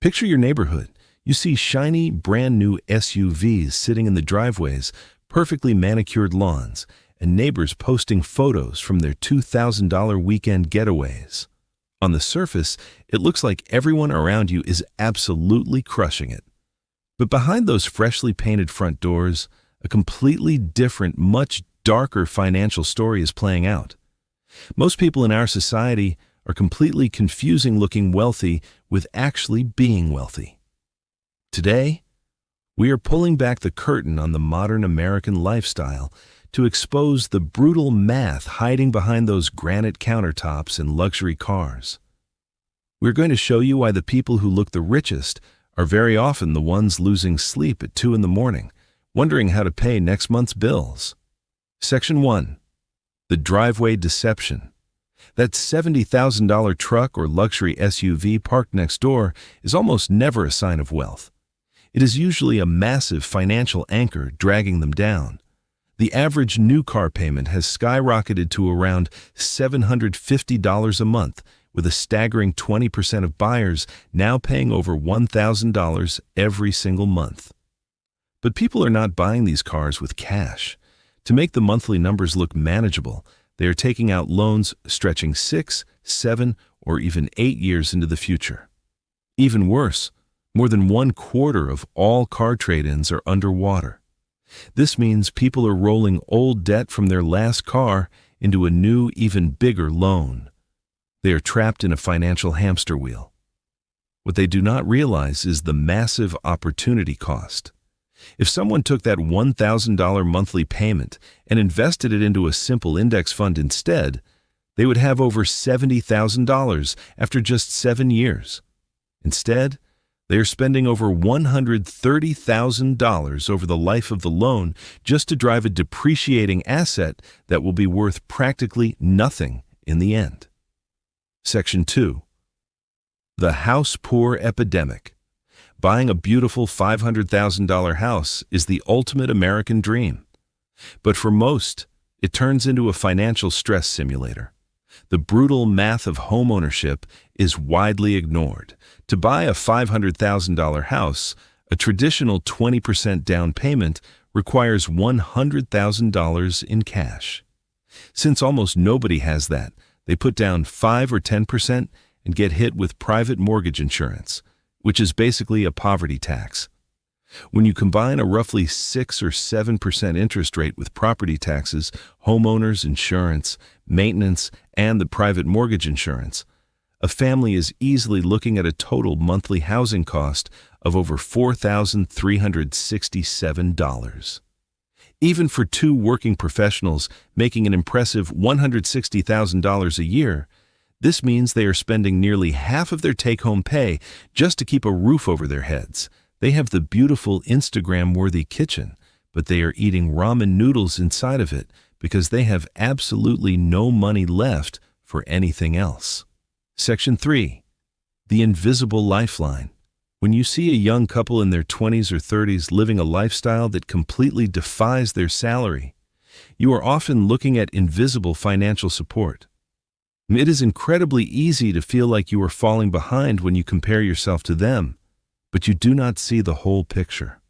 Picture your neighborhood. You see shiny, brand-new SUVs sitting in the driveways, perfectly manicured lawns, and neighbors posting photos from their $2,000 weekend getaways. On the surface, it looks like everyone around you is absolutely crushing it. But behind those freshly painted front doors, a completely different, much darker financial story is playing out. Most people in our society are completely confusing looking wealthy with actually being wealthy. Today, we are pulling back the curtain on the modern American lifestyle to expose the brutal math hiding behind those granite countertops and luxury cars. We're going to show you why the people who look the richest are very often the ones losing sleep at 2 in the morning, wondering how to pay next month's bills. Section 1. The driveway deception. That $70,000 truck or luxury SUV parked next door is almost never a sign of wealth. It is usually a massive financial anchor dragging them down. The average new car payment has skyrocketed to around $750 a month, with a staggering 20% of buyers now paying over $1,000 every single month. But people are not buying these cars with cash. To make the monthly numbers look manageable, they are taking out loans stretching 6, 7, or even 8 years into the future. Even worse, more than 1/4 of all car trade-ins are underwater. This means people are rolling old debt from their last car into a new, even bigger loan. They are trapped in a financial hamster wheel. What they do not realize is the massive opportunity cost. If someone took that $1,000 monthly payment and invested it into a simple index fund instead, they would have over $70,000 after just 7 years. Instead, they are spending over $130,000 over the life of the loan just to drive a depreciating asset that will be worth practically nothing in the end. Section 2. The house poor epidemic. Buying a beautiful $500,000 house is the ultimate American dream. But for most, it turns into a financial stress simulator. The brutal math of homeownership is widely ignored. To buy a $500,000 house, a traditional 20% down payment requires $100,000 in cash. Since almost nobody has that, they put down 5 or 10% and get hit with private mortgage insurance, which is basically a poverty tax. When you combine a roughly 6 or 7% interest rate with property taxes, homeowners insurance, maintenance, and the private mortgage insurance, a family is easily looking at a total monthly housing cost of over $4,367. Even for 2 working professionals making an impressive $160,000 a year, this means they are spending nearly half of their take-home pay just to keep a roof over their heads. They have the beautiful Instagram-worthy kitchen, but they are eating ramen noodles inside of it because they have absolutely no money left for anything else. Section 3. The invisible lifeline. When you see a young couple in their 20s or 30s living a lifestyle that completely defies their salary, you are often looking at invisible financial support. It is incredibly easy to feel like you are falling behind when you compare yourself to them, but you do not see the whole picture.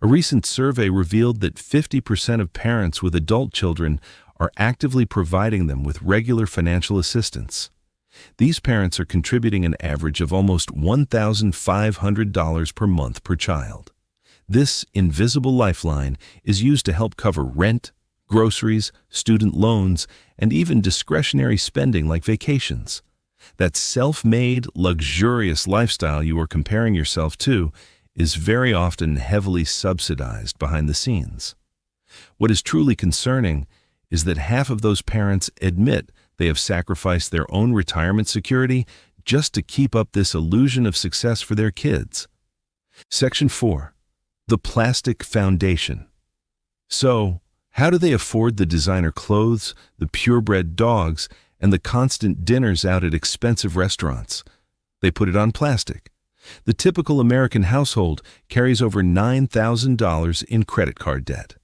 A recent survey revealed that 50% of parents with adult children are actively providing them with regular financial assistance. These parents are contributing an average of almost $1,500 per month per child. This invisible lifeline is used to help cover rent, groceries, student loans, and even discretionary spending like vacations. That self-made, luxurious lifestyle you are comparing yourself to is very often heavily subsidized behind the scenes. What is truly concerning is that half of those parents admit they have sacrificed their own retirement security just to keep up this illusion of success for their kids. Section 4. The plastic foundation. So, how do they afford the designer clothes, the purebred dogs, and the constant dinners out at expensive restaurants? They put it on plastic. The typical American household carries over $9,000 in credit card debt.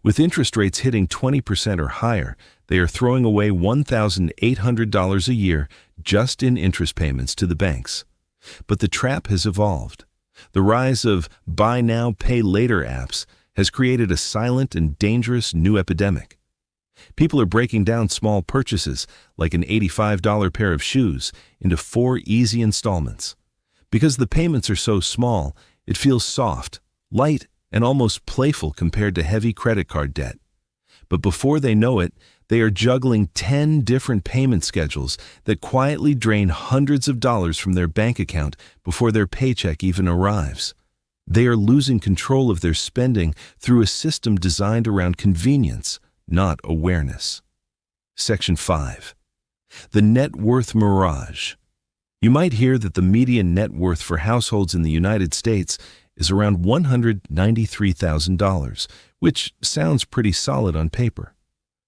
With interest rates hitting 20% or higher, they are throwing away $1,800 a year just in interest payments to the banks. But the trap has evolved. The rise of buy now, pay later apps has created a silent and dangerous new epidemic. People are breaking down small purchases, like an $85 pair of shoes, into 4 easy installments. Because the payments are so small, it feels soft, light, and almost playful compared to heavy credit card debt. But before they know it, they are juggling 10 different payment schedules that quietly drain hundreds of dollars from their bank account before their paycheck even arrives. They are losing control of their spending through a system designed around convenience, not awareness. Section 5. The net worth mirage. You might hear that the median net worth for households in the United States is around $193,000, which sounds pretty solid on paper.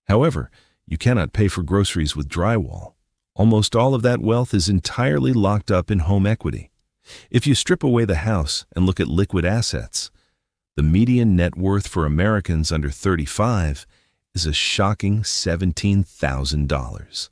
However, you cannot pay for groceries with drywall. Almost all of that wealth is entirely locked up in home equity. If you strip away the house and look at liquid assets, the median net worth for Americans under 35 is a shocking $17,000.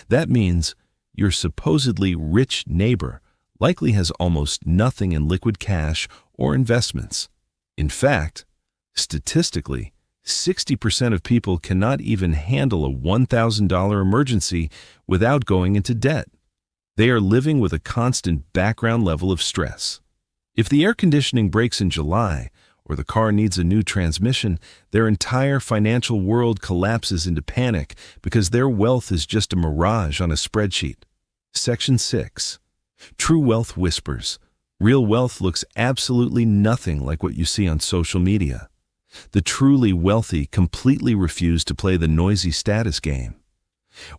That means your supposedly rich neighbor likely has almost nothing in liquid cash or investments. In fact, statistically, 60% of people cannot even handle a $1,000 emergency without going into debt. They are living with a constant background level of stress. If the air conditioning breaks in July, or the car needs a new transmission, their entire financial world collapses into panic because their wealth is just a mirage on a spreadsheet. Section 6. True wealth whispers. Real wealth looks absolutely nothing like what you see on social media. The truly wealthy completely refuse to play the noisy status game.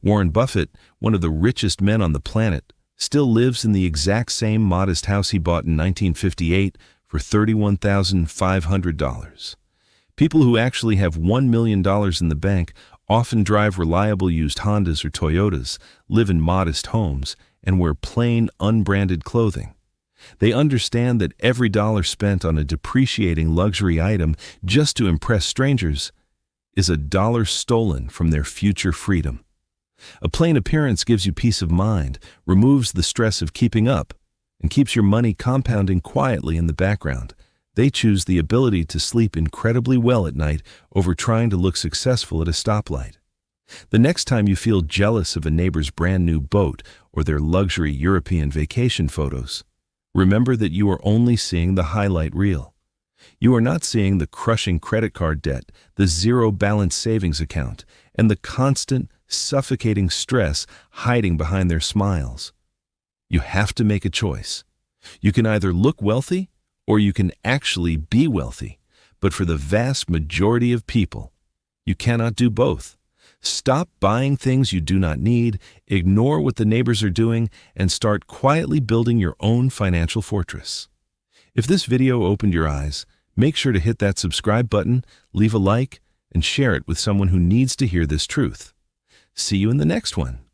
Warren Buffett, one of the richest men on the planet, still lives in the exact same modest house he bought in 1958 for $31,500. People who actually have $1 million in the bank often drive reliable used Hondas or Toyotas, live in modest homes, and wear plain, unbranded clothing. They understand that every dollar spent on a depreciating luxury item just to impress strangers is a dollar stolen from their future freedom. A plain appearance gives you peace of mind, removes the stress of keeping up, and keeps your money compounding quietly in the background. They choose the ability to sleep incredibly well at night over trying to look successful at a stoplight. The next time you feel jealous of a neighbor's brand new boat or their luxury European vacation photos, remember that you are only seeing the highlight reel. You are not seeing the crushing credit card debt, the zero balance savings account, and the constant, suffocating stress hiding behind their smiles. You have to make a choice. You can either look wealthy or you can actually be wealthy. But for the vast majority of people, you cannot do both. Stop buying things you do not need, ignore what the neighbors are doing, and start quietly building your own financial fortress. If this video opened your eyes, make sure to hit that subscribe button, leave a like, and share it with someone who needs to hear this truth. See you in the next one.